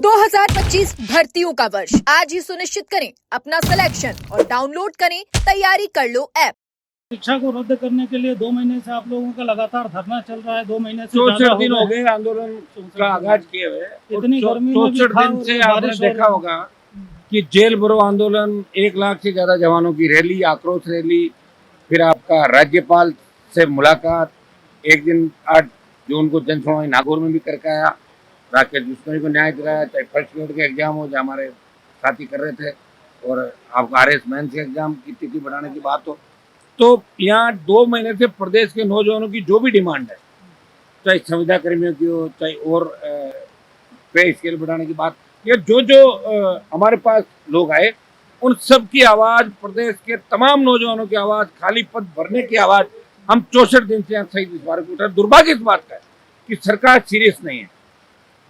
2025 भर्तियों का वर्ष आज ही सुनिश्चित करें अपना सिलेक्शन और डाउनलोड करें तैयारी कर लो ऐप। शिक्षा को रद्द करने के लिए 2 महीने से आप लोगों का लगातार धरना चल रहा है। 2 महीने से 64 दिन हो गए आंदोलन का आगाज किए हुए। इतनी गर्मी में भी 64 दिन से आपने देखा होगा कि जेल भरो आंदोलन, 1 लाख से ज्यादा जवानों की रैली, आक्रोश रैली, फिर आपका राज्यपाल से मुलाकात, एक दिन 8 जून को जन सुनवाई नागौर में भी करके आया, राकेश दुष्कर्मी को न्याय दिलाया, चाहे फर्स्ट ग्रेड के एग्जाम हो जो हमारे साथी कर रहे थे, और आपका RS मेंस के एग्जाम की तिथि बढ़ाने की बात हो। तो यहाँ 2 महीने से प्रदेश के नौजवानों की जो भी डिमांड है, चाहे संविदा कर्मियों की हो, चाहे और पे स्केल बढ़ाने की बात, या जो हमारे पास लोग आए उन सब की आवाज़, प्रदेश के तमाम नौजवानों की आवाज़, खाली पद भरने की आवाज़ हम 64 दिन से यहाँ शहीद स्मारक उठा। दुर्भाग्य इस बात का है कि सरकार सीरियस नहीं है।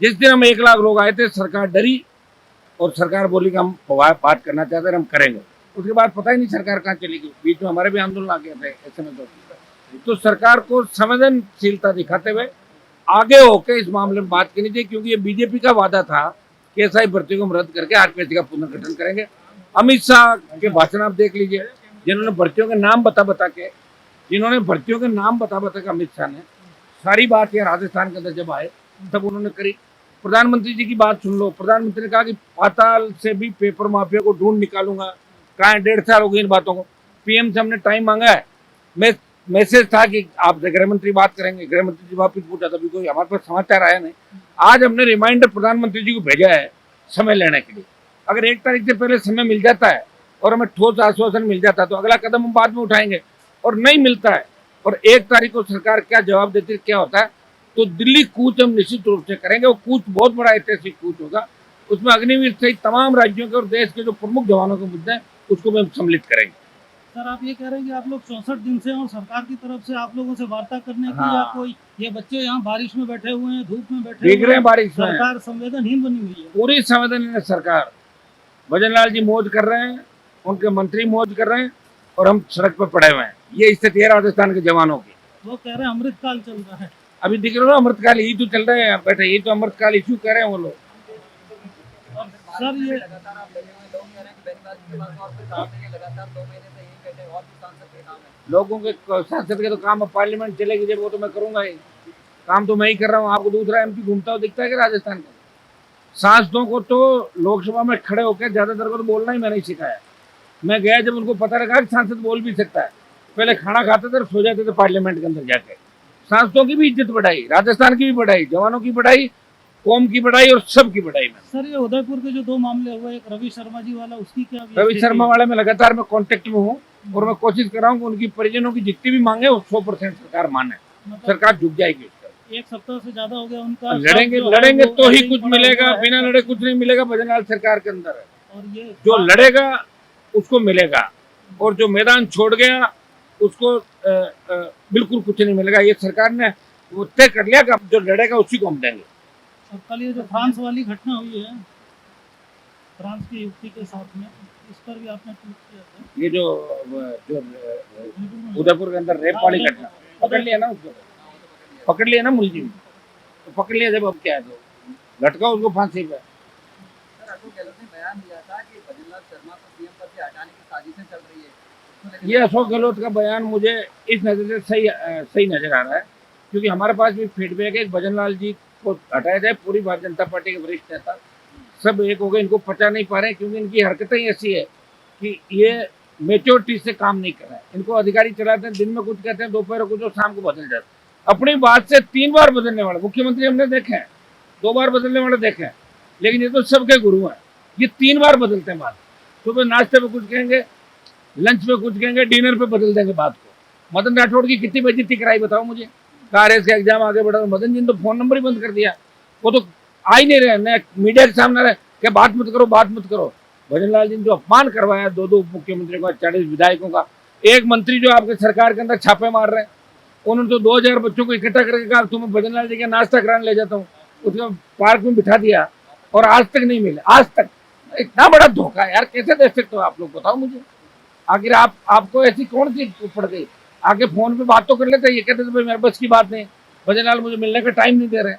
जिस दिन हम 1 लाख लोग आए थे, सरकार डरी और सरकार बोली कि हम बात करना चाहते हैं, हम करेंगे। उसके बाद पता ही नहीं सरकार कहाँ चली गई। बीच में हमारे भी आंदोलन आ गए थे ऐसे में। तो सरकार को संवेदनशीलता दिखाते हुए आगे होकर इस मामले में बात करनी चाहिए, क्योंकि ये बीजेपी का वादा था कि SI भर्ती को हम रद्द करके RPSC का पुनर्गठन करेंगे। अमित शाह के भाषण आप देख लीजिए, जिन्होंने भर्तियों के नाम बता बता के अमित शाह ने सारी बात ये राजस्थान के अंदर जब आए तब उन्होंने करी। प्रधानमंत्री जी की बात सुन लो, प्रधानमंत्री ने कहा कि पाताल से भी पेपर माफिया को ढूंढ निकालूंगा। कहाँ 1.5 साल हो गई इन बातों को। PM से हमने टाइम मांगा है, मैसेज था कि आपसे गृह मंत्री बात करेंगे, गृह मंत्री जी वापिस पूछा, तभी कोई हमारे पास समाचार आया नहीं। आज हमने रिमाइंडर प्रधानमंत्री जी को भेजा है समय लेने के लिए। अगर 1 तारीख से पहले समय मिल जाता है और हमें ठोस आश्वासन मिल जाता है तो अगला कदम हम बाद में उठाएंगे, और नहीं मिलता है और 1 तारीख को सरकार क्या जवाब देती है, क्या होता है, तो दिल्ली कूच हम निश्चित रूप से करेंगे। वो कूच बहुत बड़ा ऐतिहासिक कूच होगा। उसमें अग्निवीर सहित तमाम राज्यों के और देश के जो प्रमुख जवानों के मुद्दे हैं उसको भी हम सम्मिलित करेंगे। सर, आप ये कह रहे हैं कि आप लोग 64 दिन से और सरकार की तरफ से आप लोगों से वार्ता करने की, या कोई ये बच्चे यहाँ बारिश में बैठे हुए हैं, धूप में बैठे देख रहे हैं, बारिश में सरकार संवेदनहीन बनी हुई है। पूरी संवेदनहीन सरकार। भजन लाल जी मौज कर रहे हैं, उनके मंत्री मौज कर रहे हैं, और हम सड़क पर पड़े हुए हैं। ये स्थिति है राजस्थान के जवानों की। वो कह रहे हैं अमृतकाल चल रहा है। अभी दिख रहा है अमृतकाल ही तो चल रहे हैं बेटा, ये तो अमृतकाल इशू कह रहे हैं वो लोग। सर, ये लोगों के सांसद के तो काम अब पार्लियामेंट चलेगी जब, वो तो मैं करूंगा ही। काम तो मैं ही कर रहा हूँ। आपको दूसरा MP घूमता हुआ दिखता है कि राजस्थान का? सांसदों को तो लोकसभा में खड़े होकर ज्यादातर को तो बोलना ही मैंने सिखाया। मैं गया जब उनको पता लगा कि सांसद बोल भी सकता है, पहले खाना खाते थे और सो जाते थे पार्लियामेंट के अंदर जाके। सांसदों की भी इज्जत बढ़ाई, राजस्थान की भी बढ़ाई, जवानों की बढ़ाई, कौम की बढ़ाई और सबकी बढ़ाई में। सर, ये उदयपुर के जो 2 मामले हुए, एक रवि शर्मा जी वाला, उसकी क्या? रवि शर्मा वाले में लगातार मैं कांटेक्ट में हूँ और मैं कोशिश कर रहा हूँ कि उनकी परिजनों की जितनी भी मांगे वो 100% सरकार माने। सरकार झुक जाएगी। 1 सप्ताह से ज्यादा हो गया उनका। लड़ेंगे तो ही कुछ मिलेगा, बिना लड़े कुछ नहीं मिलेगा। भजन लाल सरकार के अंदर है, और ये जो लड़ेगा उसको मिलेगा, और जो मैदान छोड़ गया उसको बिल्कुल कुछ नहीं मिलेगा। ये सरकार ने वो तय कर लिया कि जो लड़ेगा उसी को हम देंगे। और कल ये जो फ्रांस वाली घटना हुई है, फ्रांस की युवती के साथ में, इस पर भी आपने ट्वीट किया था। ये जो उदयपुर के अंदर रेप वाली घटना पकड़ लिया ना, उसको पकड़ लिया ना मुलजिम, तो पकड़ लिया। जब अब क्या है तो लटका उसको फांसी पे। अशोक गहलोत ने बयान दिया था कि भजन लाल शर्मा को CM पद से हटाने की साजिशें चल रही है। ये अशोक गहलोत का बयान मुझे इस नजर से सही नजर आ रहा है, क्योंकि हमारे पास भी फीडबैक है। भजन लाल जी को हटाया जाए, पूरी भारतीय जनता पार्टी के वरिष्ठ नेता सब एक हो गए, इनको पचा नहीं पा रहे, क्योंकि इनकी हरकतें ऐसी है कि ये मेच्योरिटी से काम नहीं कर रहा है। इनको अधिकारी चलाते हैं, दिन में कुछ कहते हैं, दोपहर कुछ और शाम को बदल जाते हैं। अपनी बात से 3 बार बदलने वाले मुख्यमंत्री हमने देखे हैं, 2 बार बदलने वाले देखे हैं, लेकिन ये तो सबके गुरु हैं। ये 3 बार बदलते हैं बात। सुबह नाश्ते पे कुछ कहेंगे, लंच पे कुछ कहेंगे, डिनर पे बदल देंगे बात को। मदन राठौड़ की कितनी बेइज्जती कराई बताओ मुझे। RS का एग्जाम आगे बढ़ा, मदन जी ने तो फोन नंबर ही बंद कर दिया। वो तो आ ही नहीं रहे, मीडिया के सामने रहे कि बात मत करो, बात मत करो। भजन लाल जी ने जो अपमान करवाया 2 उप मुख्यमंत्रियों का, 40 विधायकों का, एक मंत्री जो आपके सरकार के अंदर छापे मार रहे हैं, उन्होंने तो 2000 बच्चों को इकट्ठा करके कहा तुम्हें भजन लाल जी का नाश्ता कराने ले जाता हूँ, उसका पार्क में बिठा दिया और आज तक नहीं मिले। आज तक इतना बड़ा धोखा है यार, कैसे दे सकते हो आप लोग, बताओ मुझे। आखिर आपको ऐसी कौन सी पड़ गई? आके फोन पे बात तो कर लेते, ये कहते थे भाई मेरे बस की बात नहीं, भजन लाल मुझे मिलने का टाइम नहीं दे रहे।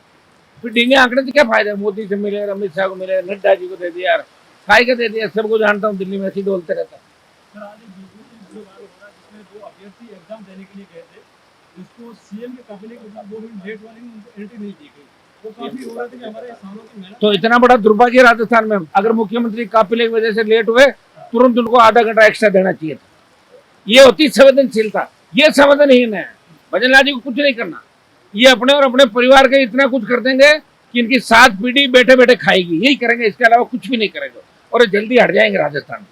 फिर डींगे आंकड़े से क्या फायदा है? मोदी से मिले, अमित शाह को मिले, नड्डा जी को दे दिया यार, काय का दे दिया, सबको जानता हूँ, दिल्ली में ऐसे डोलते रहता। सर आज एक वीडियो वायरल हो रहा है जिसमें दो अभ्यर्थी एग्जाम देने के लिए गए थे, जिसको सीएम के काबिले के बाद 2 मिनट लेट वाले में उनको एंट्री नहीं दी गई। वो काफी हो रहा था कि हमारे सालों की मेहनत। तो इतना बड़ा दुर्भाग्य राजस्थान में, अगर मुख्यमंत्री काफिले की वजह से लेट हुए, तुरंत उनको आधा घंटा एक्स्ट्रा देना चाहिए था। ये होती संवेदनशीलता, ये संवेदनहीन है। भजन लाल जी को कुछ नहीं करना, ये अपने और अपने परिवार के इतना कुछ कर देंगे कि इनकी 7 पीढ़ी बैठे बैठे खाएगी, यही करेंगे, इसके अलावा कुछ भी नहीं करेंगे, और जल्दी हट जाएंगे राजस्थान में।